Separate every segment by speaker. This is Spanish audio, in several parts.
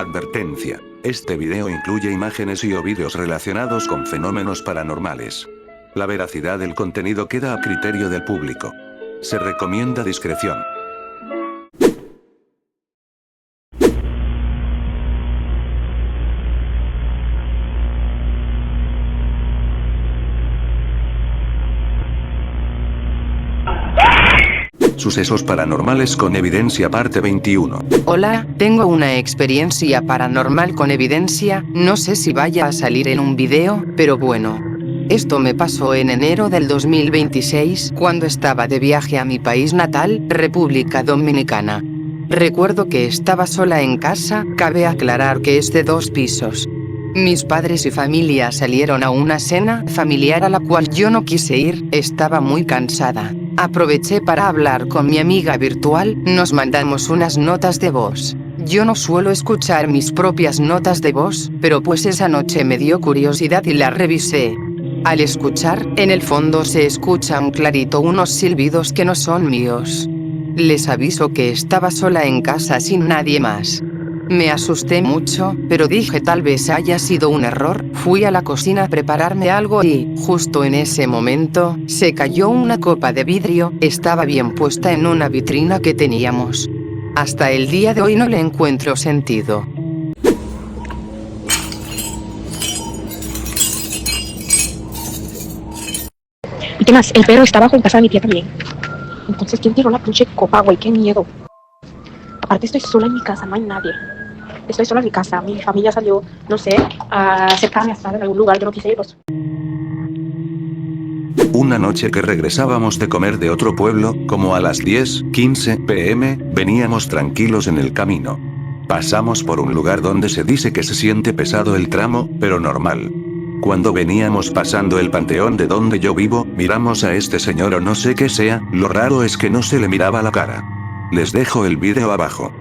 Speaker 1: Advertencia. Este video incluye imágenes y o vídeos relacionados con fenómenos paranormales. La veracidad del contenido queda a criterio del público. Se recomienda discreción. Sucesos paranormales con evidencia parte 21.
Speaker 2: Hola, tengo una experiencia paranormal con evidencia, no sé si vaya a salir en un video, pero bueno. Esto me pasó en enero del 2026, cuando estaba de viaje a mi país natal, República Dominicana. Recuerdo que estaba sola en casa, cabe aclarar que es de 2 pisos. Mis padres y familia salieron a una cena familiar a la cual yo no quise ir, estaba muy cansada. Aproveché para hablar con mi amiga virtual, nos mandamos unas notas de voz. Yo no suelo escuchar mis propias notas de voz, pero pues esa noche me dio curiosidad y la revisé. Al escuchar, en el fondo se escuchan clarito unos silbidos que no son míos. Les aviso que estaba sola en casa sin nadie más. Me asusté mucho, pero dije tal vez haya sido un error. Fui a la cocina a prepararme algo y, justo en ese momento, se cayó una copa de vidrio, estaba bien puesta en una vitrina que teníamos. Hasta el día de hoy no le encuentro sentido.
Speaker 3: ¿Y qué más? El perro está abajo en casa de mi tía también. Entonces, ¿quién tiró la pinche copa, güey? ¡Qué miedo! Aparte, estoy sola en mi casa, no hay nadie. Estoy sola en mi casa, mi familia salió, no sé, a acercarme a estar en algún lugar que no quise ir, pues.
Speaker 1: Una noche que regresábamos de comer de otro pueblo, como a las 10:15 p.m., veníamos tranquilos en el camino. Pasamos por un lugar donde se dice que se siente pesado el tramo, pero normal. Cuando veníamos pasando el panteón de donde yo vivo, miramos a este señor o no sé qué sea, lo raro es que no se le miraba la cara. Les dejo el vídeo abajo.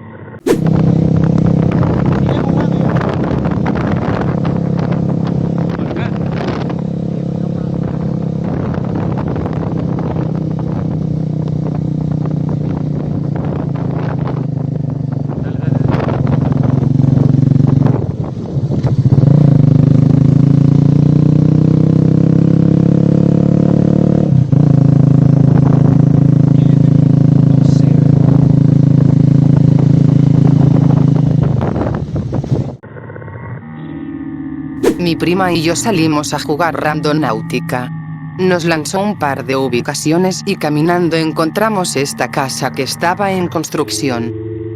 Speaker 2: Mi prima y yo salimos a jugar randonáutica. Nos lanzó un par de ubicaciones y caminando encontramos esta casa que estaba en construcción.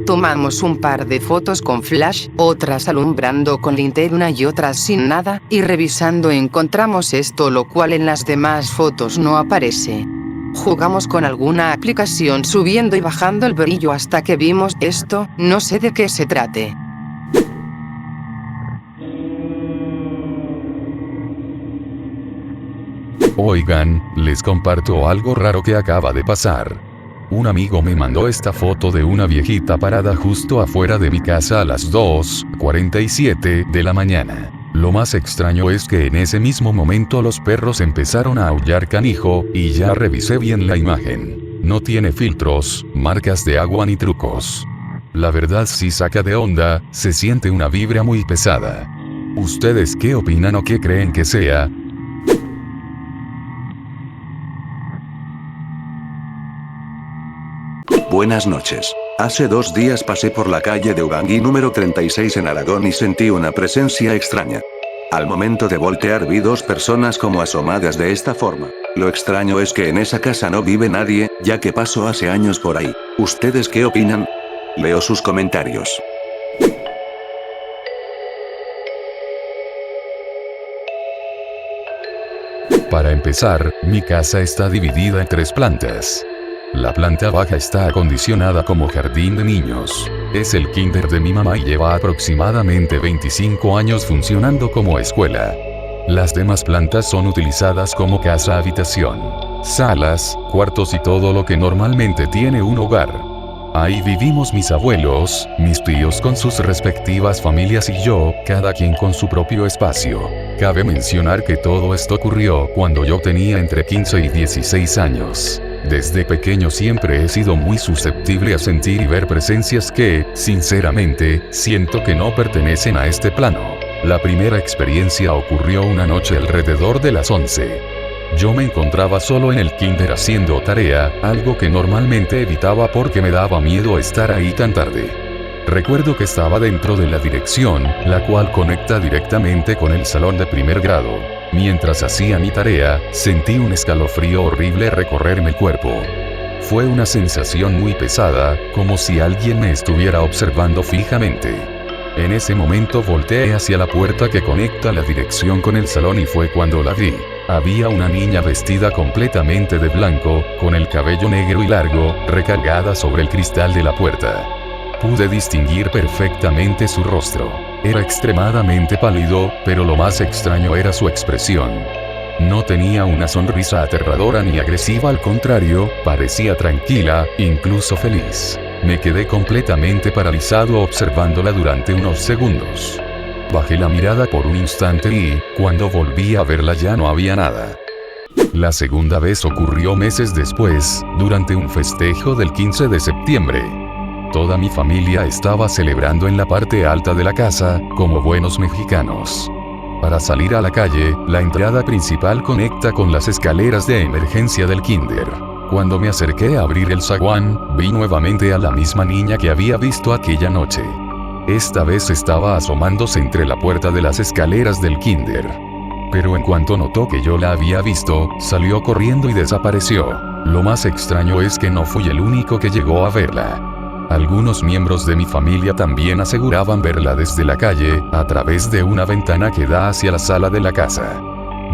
Speaker 2: Tomamos un par de fotos con flash, otras alumbrando con linterna y otras sin nada, y revisando encontramos esto, lo cual en las demás fotos no aparece. Jugamos con alguna aplicación subiendo y bajando el brillo hasta que vimos esto, no sé de qué se trate.
Speaker 4: Oigan, les comparto algo raro que acaba de pasar. Un amigo me mandó esta foto de una viejita parada justo afuera de mi casa a las 2:47 de la mañana. Lo más extraño es que en ese mismo momento los perros empezaron a aullar canijo, y ya revisé bien la imagen. No tiene filtros, marcas de agua ni trucos. La verdad sí saca de onda, se siente una vibra muy pesada. ¿Ustedes qué opinan o qué creen que sea?
Speaker 1: Buenas noches. Hace 2 días pasé por la calle de Ubangui número 36 en Aragón y sentí una presencia extraña. Al momento de voltear vi 2 personas como asomadas de esta forma. Lo extraño es que en esa casa no vive nadie, ya que pasó hace años por ahí. ¿Ustedes qué opinan? Leo sus comentarios.
Speaker 4: Para empezar, mi casa está dividida en 3 plantas. La planta baja está acondicionada como jardín de niños. Es el kinder de mi mamá y lleva aproximadamente 25 años funcionando como escuela. Las demás plantas son utilizadas como casa-habitación, salas, cuartos y todo lo que normalmente tiene un hogar. Ahí vivimos mis abuelos, mis tíos con sus respectivas familias y yo, cada quien con su propio espacio. Cabe mencionar que todo esto ocurrió cuando yo tenía entre 15 y 16 años. Desde pequeño siempre he sido muy susceptible a sentir y ver presencias que, sinceramente, siento que no pertenecen a este plano. La primera experiencia ocurrió una noche alrededor de las 11. Yo me encontraba solo en el kinder haciendo tarea, algo que normalmente evitaba porque me daba miedo estar ahí tan tarde. Recuerdo que estaba dentro de la dirección, la cual conecta directamente con el salón de primer grado. Mientras hacía mi tarea, sentí un escalofrío horrible recorrerme el cuerpo. Fue una sensación muy pesada, como si alguien me estuviera observando fijamente. En ese momento volteé hacia la puerta que conecta la dirección con el salón y fue cuando la vi. Había una niña vestida completamente de blanco, con el cabello negro y largo, recargada sobre el cristal de la puerta. Pude distinguir perfectamente su rostro. Era extremadamente pálido, pero lo más extraño era su expresión. No tenía una sonrisa aterradora ni agresiva, al contrario, parecía tranquila, incluso feliz. Me quedé completamente paralizado observándola durante unos segundos. Bajé la mirada por un instante y, cuando volví a verla ya no había nada. La segunda vez ocurrió meses después, durante un festejo del 15 de septiembre. Toda mi familia estaba celebrando en la parte alta de la casa, como buenos mexicanos. Para salir a la calle, la entrada principal conecta con las escaleras de emergencia del kinder. Cuando me acerqué a abrir el zaguán, vi nuevamente a la misma niña que había visto aquella noche. Esta vez estaba asomándose entre la puerta de las escaleras del kinder. Pero en cuanto notó que yo la había visto, salió corriendo y desapareció. Lo más extraño es que no fui el único que llegó a verla. Algunos miembros de mi familia también aseguraban verla desde la calle, a través de una ventana que da hacia la sala de la casa.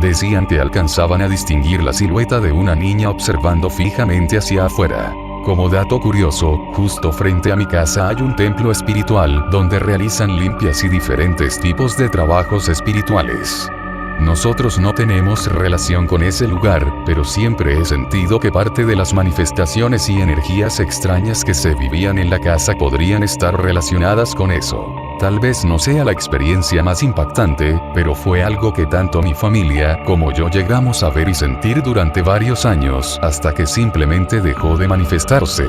Speaker 4: Decían que alcanzaban a distinguir la silueta de una niña observando fijamente hacia afuera. Como dato curioso, justo frente a mi casa hay un templo espiritual donde realizan limpias y diferentes tipos de trabajos espirituales. Nosotros no tenemos relación con ese lugar, pero siempre he sentido que parte de las manifestaciones y energías extrañas que se vivían en la casa podrían estar relacionadas con eso. Tal vez no sea la experiencia más impactante, pero fue algo que tanto mi familia como yo llegamos a ver y sentir durante varios años, hasta que simplemente dejó de manifestarse.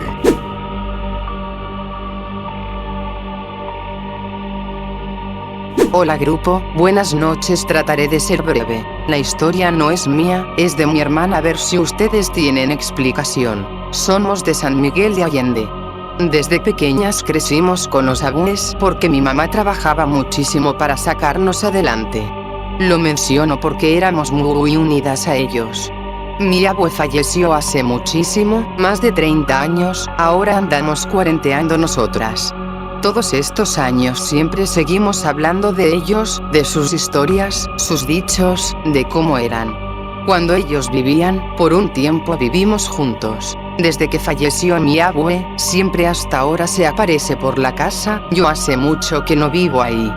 Speaker 2: Hola grupo, buenas noches, trataré de ser breve. La historia no es mía, es de mi hermana, a ver si ustedes tienen explicación. Somos de San Miguel de Allende. Desde pequeñas crecimos con los abuelos porque mi mamá trabajaba muchísimo para sacarnos adelante. Lo menciono porque éramos muy unidas a ellos. Mi abue falleció hace muchísimo, más de 30 años, ahora andamos cuarenteando nosotras. Todos estos años siempre seguimos hablando de ellos, de sus historias, sus dichos, de cómo eran. Cuando ellos vivían, por un tiempo vivimos juntos. Desde que falleció mi abue, siempre hasta ahora se aparece por la casa, yo hace mucho que no vivo ahí.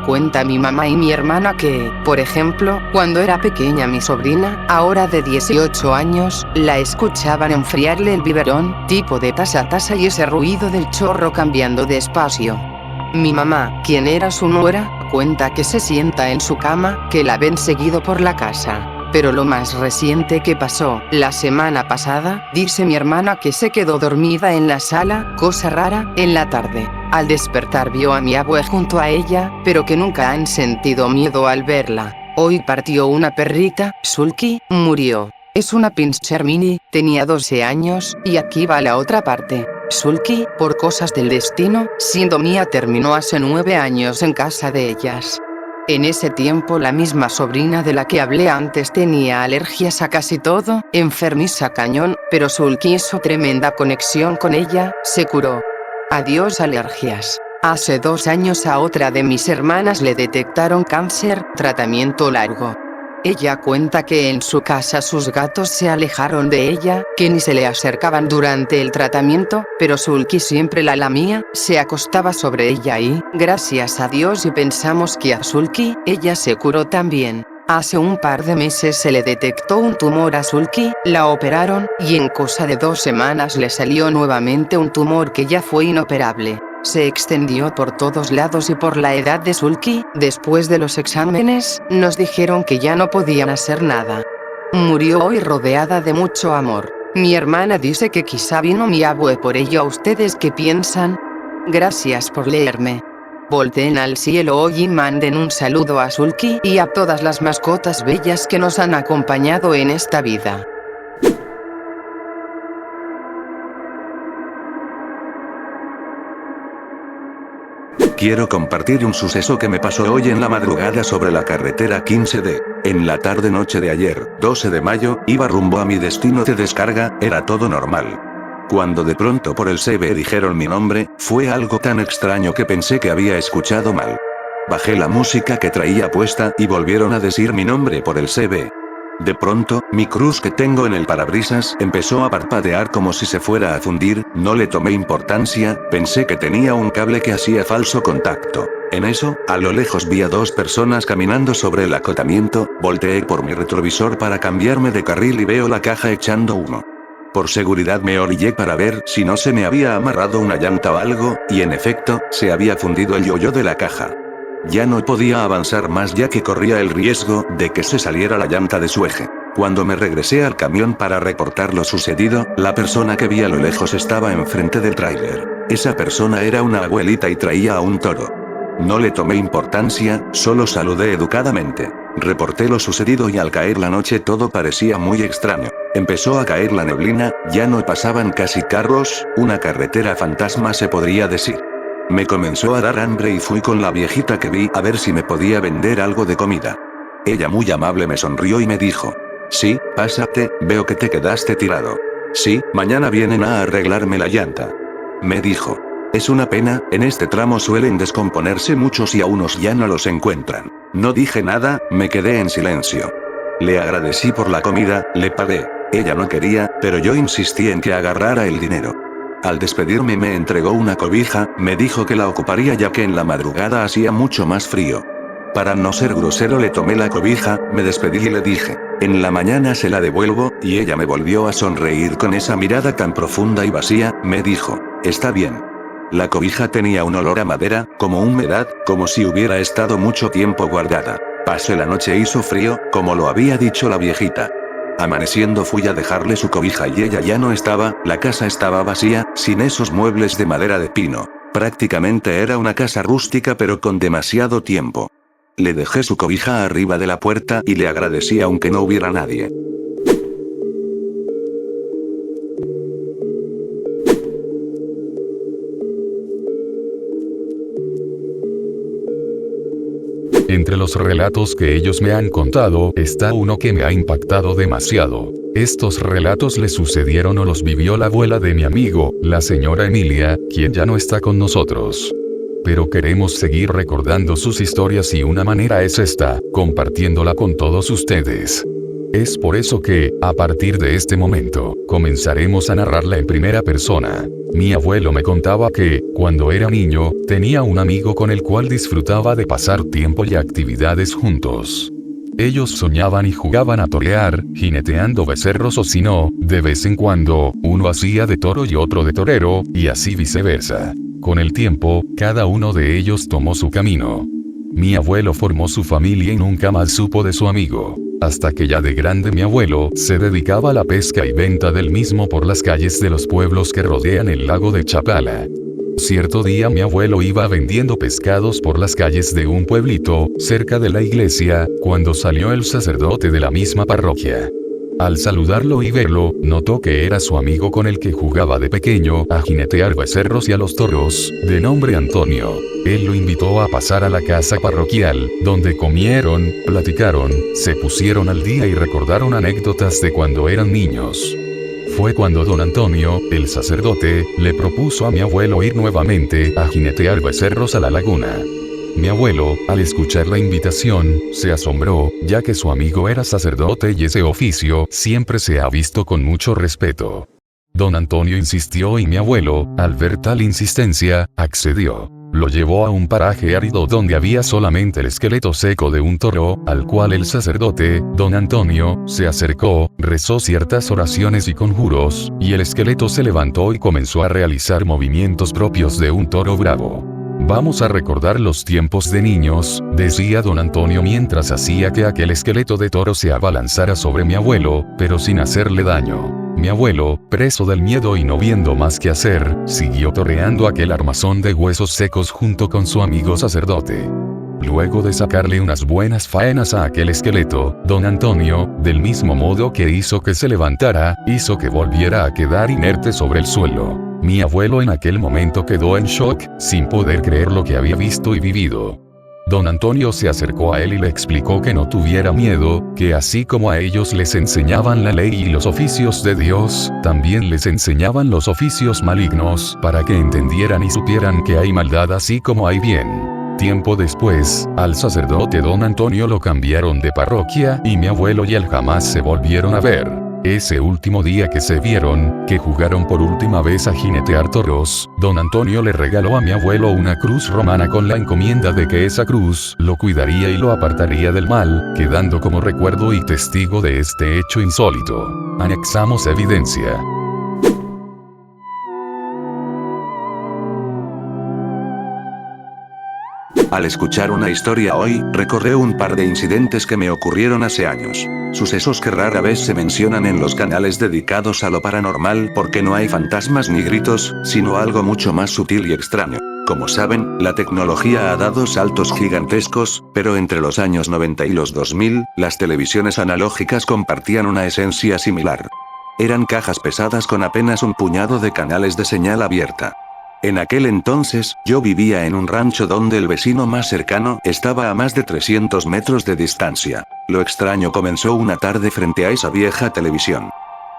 Speaker 2: Cuenta mi mamá y mi hermana que, por ejemplo, cuando era pequeña mi sobrina, ahora de 18 años, la escuchaban enfriarle el biberón, tipo de taza a taza y ese ruido del chorro cambiando de espacio. Mi mamá, quien era su nuera, cuenta que se sienta en su cama, que la ven seguido por la casa. Pero lo más reciente que pasó, la semana pasada, dice mi hermana que se quedó dormida en la sala, cosa rara, en la tarde. Al despertar vio a mi abue junto a ella, pero que nunca han sentido miedo al verla. Hoy partió una perrita, Sulky, murió. Es una pincher mini, tenía 12 años, y aquí va la otra parte. Sulky, por cosas del destino, siendo mía, terminó hace 9 años en casa de ellas. En ese tiempo la misma sobrina de la que hablé antes tenía alergias a casi todo, enfermiza cañón, pero Sulky hizo tremenda conexión con ella, se curó. Adiós alergias. Hace 2 años a otra de mis hermanas le detectaron cáncer, tratamiento largo. Ella cuenta que en su casa sus gatos se alejaron de ella, que ni se le acercaban durante el tratamiento, pero Sulky siempre la lamía, se acostaba sobre ella y, gracias a Dios y pensamos que a Sulky, ella se curó también. Hace un par de meses se le detectó un tumor a Sulky, la operaron, y en cosa de 2 semanas le salió nuevamente un tumor que ya fue inoperable. Se extendió por todos lados y por la edad de Sulky, después de los exámenes, nos dijeron que ya no podían hacer nada. Murió hoy rodeada de mucho amor. Mi hermana dice que quizá vino mi abue por ello. ¿A ustedes qué piensan? Gracias por leerme. Volteen al cielo hoy y manden un saludo a Sulky y a todas las mascotas bellas que nos han acompañado en esta vida.
Speaker 1: Quiero compartir un suceso que me pasó hoy en la madrugada sobre la carretera 15D. En la tarde-noche de ayer, 12 de mayo, iba rumbo a mi destino de descarga, era todo normal. Cuando de pronto por el CB dijeron mi nombre, fue algo tan extraño que pensé que había escuchado mal. Bajé la música que traía puesta y volvieron a decir mi nombre por el CB. De pronto, mi cruz que tengo en el parabrisas empezó a parpadear como si se fuera a fundir, no le tomé importancia, pensé que tenía un cable que hacía falso contacto. En eso, a lo lejos vi a dos personas caminando sobre el acotamiento, volteé por mi retrovisor para cambiarme de carril y veo la caja echando humo. Por seguridad me orillé para ver si no se me había amarrado una llanta o algo, y en efecto, se había fundido el yoyo de la caja. Ya no podía avanzar más ya que corría el riesgo de que se saliera la llanta de su eje. Cuando me regresé al camión para reportar lo sucedido, la persona que vi a lo lejos estaba enfrente del tráiler. Esa persona era una abuelita y traía a un toro. No le tomé importancia, solo saludé educadamente. Reporté lo sucedido y al caer la noche todo parecía muy extraño. Empezó a caer la neblina, ya no pasaban casi carros, una carretera fantasma se podría decir. Me comenzó a dar hambre y fui con la viejita que vi a ver si me podía vender algo de comida. Ella muy amable me sonrió y me dijo: sí, pásate, veo que te quedaste tirado. Sí, mañana vienen a arreglarme la llanta. Me dijo: es una pena, en este tramo suelen descomponerse muchos y a unos ya no los encuentran. No dije nada, me quedé en silencio. Le agradecí por la comida, le pagué. Ella no quería, pero yo insistí en que agarrara el dinero. Al despedirme me entregó una cobija, me dijo que la ocuparía ya que en la madrugada hacía mucho más frío. Para no ser grosero le tomé la cobija, me despedí y le dije: en la mañana se la devuelvo, y ella me volvió a sonreír con esa mirada tan profunda y vacía, me dijo: está bien. La cobija tenía un olor a madera, como humedad, como si hubiera estado mucho tiempo guardada. Pasé la noche, hizo frío, como lo había dicho la viejita. Amaneciendo fui a dejarle su cobija y ella ya no estaba, la casa estaba vacía, sin esos muebles de madera de pino. Prácticamente era una casa rústica pero con demasiado tiempo. Le dejé su cobija arriba de la puerta y le agradecí aunque no hubiera nadie.
Speaker 4: Entre los relatos que ellos me han contado, está uno que me ha impactado demasiado. Estos relatos le sucedieron o los vivió la abuela de mi amigo, la señora Emilia, quien ya no está con nosotros. Pero queremos seguir recordando sus historias y una manera es esta, compartiéndola con todos ustedes. Es por eso que, a partir de este momento, comenzaremos a narrarla en primera persona. Mi abuelo me contaba que, cuando era niño, tenía un amigo con el cual disfrutaba de pasar tiempo y actividades juntos. Ellos soñaban y jugaban a torear, jineteando becerros o si no, de vez en cuando, uno hacía de toro y otro de torero, y así viceversa. Con el tiempo, cada uno de ellos tomó su camino. Mi abuelo formó su familia y nunca más supo de su amigo. Hasta que ya de grande mi abuelo se dedicaba a la pesca y venta del mismo por las calles de los pueblos que rodean el lago de Chapala. Cierto día mi abuelo iba vendiendo pescados por las calles de un pueblito, cerca de la iglesia, cuando salió el sacerdote de la misma parroquia. Al saludarlo y verlo, notó que era su amigo con el que jugaba de pequeño a jinetear becerros y a los toros, de nombre Antonio. Él lo invitó a pasar a la casa parroquial, donde comieron, platicaron, se pusieron al día y recordaron anécdotas de cuando eran niños. Fue cuando don Antonio, el sacerdote, le propuso a mi abuelo ir nuevamente a jinetear becerros a la laguna. Mi abuelo, al escuchar la invitación, se asombró, ya que su amigo era sacerdote y ese oficio siempre se ha visto con mucho respeto. Don Antonio insistió y mi abuelo, al ver tal insistencia, accedió. Lo llevó a un paraje árido donde había solamente el esqueleto seco de un toro, al cual el sacerdote, don Antonio, se acercó, rezó ciertas oraciones y conjuros, y el esqueleto se levantó y comenzó a realizar movimientos propios de un toro bravo. Vamos a recordar los tiempos de niños, decía don Antonio mientras hacía que aquel esqueleto de toro se abalanzara sobre mi abuelo, pero sin hacerle daño. Mi abuelo, preso del miedo y no viendo más que hacer, siguió torreando aquel armazón de huesos secos junto con su amigo sacerdote. Luego de sacarle unas buenas faenas a aquel esqueleto, don Antonio, del mismo modo que hizo que se levantara, hizo que volviera a quedar inerte sobre el suelo. Mi abuelo en aquel momento quedó en shock, sin poder creer lo que había visto y vivido. Don Antonio se acercó a él y le explicó que no tuviera miedo, que así como a ellos les enseñaban la ley y los oficios de Dios, también les enseñaban los oficios malignos, para que entendieran y supieran que hay maldad así como hay bien. Tiempo después, al sacerdote don Antonio lo cambiaron de parroquia y mi abuelo y él jamás se volvieron a ver. Ese último día que se vieron, que jugaron por última vez a jinetear toros, don Antonio le regaló a mi abuelo una cruz romana con la encomienda de que esa cruz lo cuidaría y lo apartaría del mal, quedando como recuerdo y testigo de este hecho insólito. Anexamos evidencia.
Speaker 1: Al escuchar una historia hoy, recordé un par de incidentes que me ocurrieron hace años. Sucesos que rara vez se mencionan en los canales dedicados a lo paranormal porque no hay fantasmas ni gritos, sino algo mucho más sutil y extraño. Como saben, la tecnología ha dado saltos gigantescos, pero entre los años 90 y los 2000, las televisiones analógicas compartían una esencia similar. Eran cajas pesadas con apenas un puñado de canales de señal abierta. En aquel entonces, yo vivía en un rancho donde el vecino más cercano estaba a más de 300 metros de distancia. Lo extraño comenzó una tarde frente a esa vieja televisión.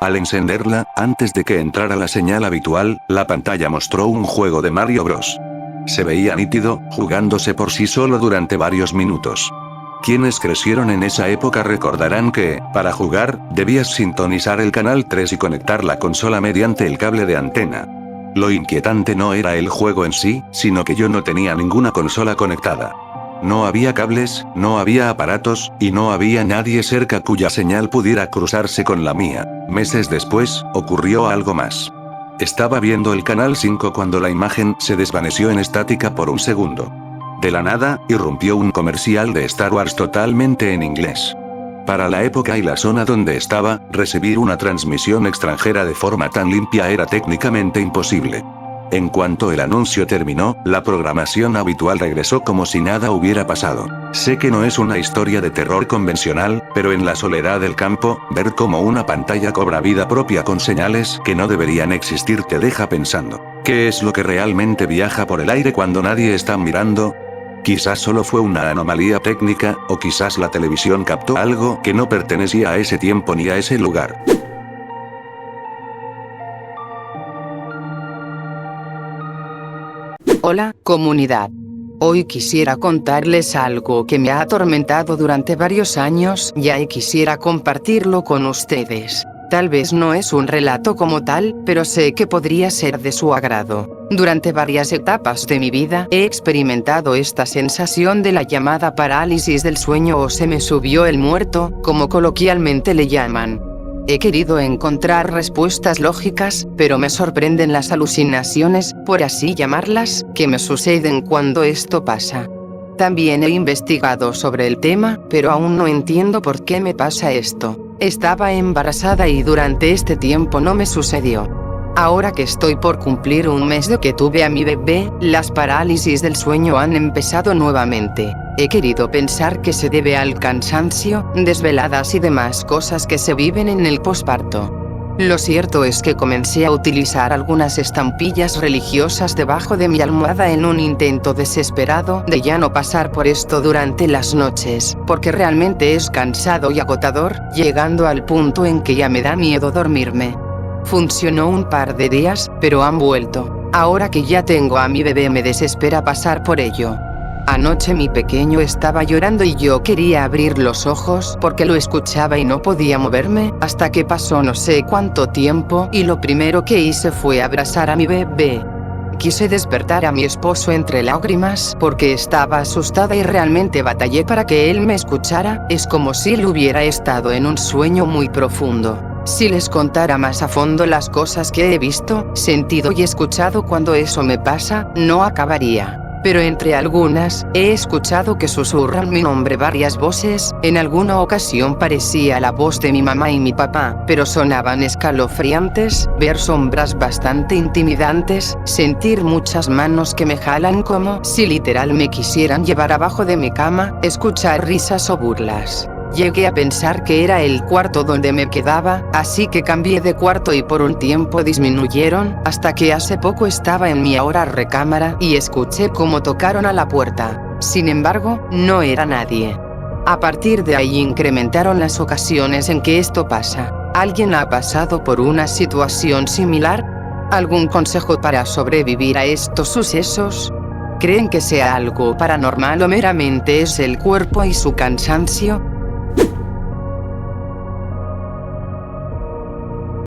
Speaker 1: Al encenderla, antes de que entrara la señal habitual, la pantalla mostró un juego de Mario Bros. Se veía nítido, jugándose por sí solo durante varios minutos. Quienes crecieron en esa época recordarán que, para jugar, debías sintonizar el canal 3 y conectar la consola mediante el cable de antena. Lo inquietante no era el juego en sí, sino que yo no tenía ninguna consola conectada. No había cables, no había aparatos, y no había nadie cerca cuya señal pudiera cruzarse con la mía. Meses después, ocurrió algo más. Estaba viendo el canal 5 cuando la imagen se desvaneció en estática por un segundo. De la nada, irrumpió un comercial de Star Wars totalmente en inglés. Para la época y la zona donde estaba, recibir una transmisión extranjera de forma tan limpia era técnicamente imposible. En cuanto el anuncio terminó, la programación habitual regresó como si nada hubiera pasado. Sé que no es una historia de terror convencional, pero en la soledad del campo, ver cómo una pantalla cobra vida propia con señales que no deberían existir te deja pensando, ¿qué es lo que realmente viaja por el aire cuando nadie está mirando? Quizás solo fue una anomalía técnica, o quizás la televisión captó algo que no pertenecía a ese tiempo ni a ese lugar.
Speaker 2: Hola, comunidad. Hoy quisiera contarles algo que me ha atormentado durante varios años ya y quisiera compartirlo con ustedes. Tal vez no es un relato como tal, pero sé que podría ser de su agrado. Durante varias etapas de mi vida he experimentado esta sensación de la llamada parálisis del sueño o se me subió el muerto, como coloquialmente le llaman. He querido encontrar respuestas lógicas, pero me sorprenden las alucinaciones, por así llamarlas, que me suceden cuando esto pasa. También he investigado sobre el tema, pero aún no entiendo por qué me pasa esto. Estaba embarazada y durante este tiempo no me sucedió. Ahora que estoy por cumplir un mes de que tuve a mi bebé, las parálisis del sueño han empezado nuevamente. He querido pensar que se debe al cansancio, desveladas y demás cosas que se viven en el posparto. Lo cierto es que comencé a utilizar algunas estampillas religiosas debajo de mi almohada en un intento desesperado de ya no pasar por esto durante las noches, porque realmente es cansado y agotador, llegando al punto en que ya me da miedo dormirme. Funcionó un par de días, pero han vuelto. Ahora que ya tengo a mi bebé me desespera pasar por ello. Anoche mi pequeño estaba llorando y yo quería abrir los ojos porque lo escuchaba y no podía moverme, hasta que pasó no sé cuánto tiempo y lo primero que hice fue abrazar a mi bebé. Quise despertar a mi esposo entre lágrimas porque estaba asustada y realmente batallé para que él me escuchara, es como si él hubiera estado en un sueño muy profundo. Si les contara más a fondo las cosas que he visto, sentido y escuchado cuando eso me pasa, no acabaría. pero entre algunas, he escuchado que susurran mi nombre varias voces. En alguna ocasión parecía la voz de mi mamá y mi papá, pero sonaban escalofriantes, ver sombras bastante intimidantes, sentir muchas manos que me jalan como si literal me quisieran llevar abajo de mi cama, escuchar risas o burlas. Llegué a pensar que era el cuarto donde me quedaba, así que cambié de cuarto y por un tiempo disminuyeron, hasta que hace poco estaba en mi ahora recámara y escuché cómo tocaron a la puerta. Sin embargo, no era nadie. A partir de ahí incrementaron las ocasiones en que esto pasa. ¿Alguien ha pasado por una situación similar? ¿Algún consejo para sobrevivir a estos sucesos? ¿Creen que sea algo paranormal o meramente es el cuerpo y su cansancio?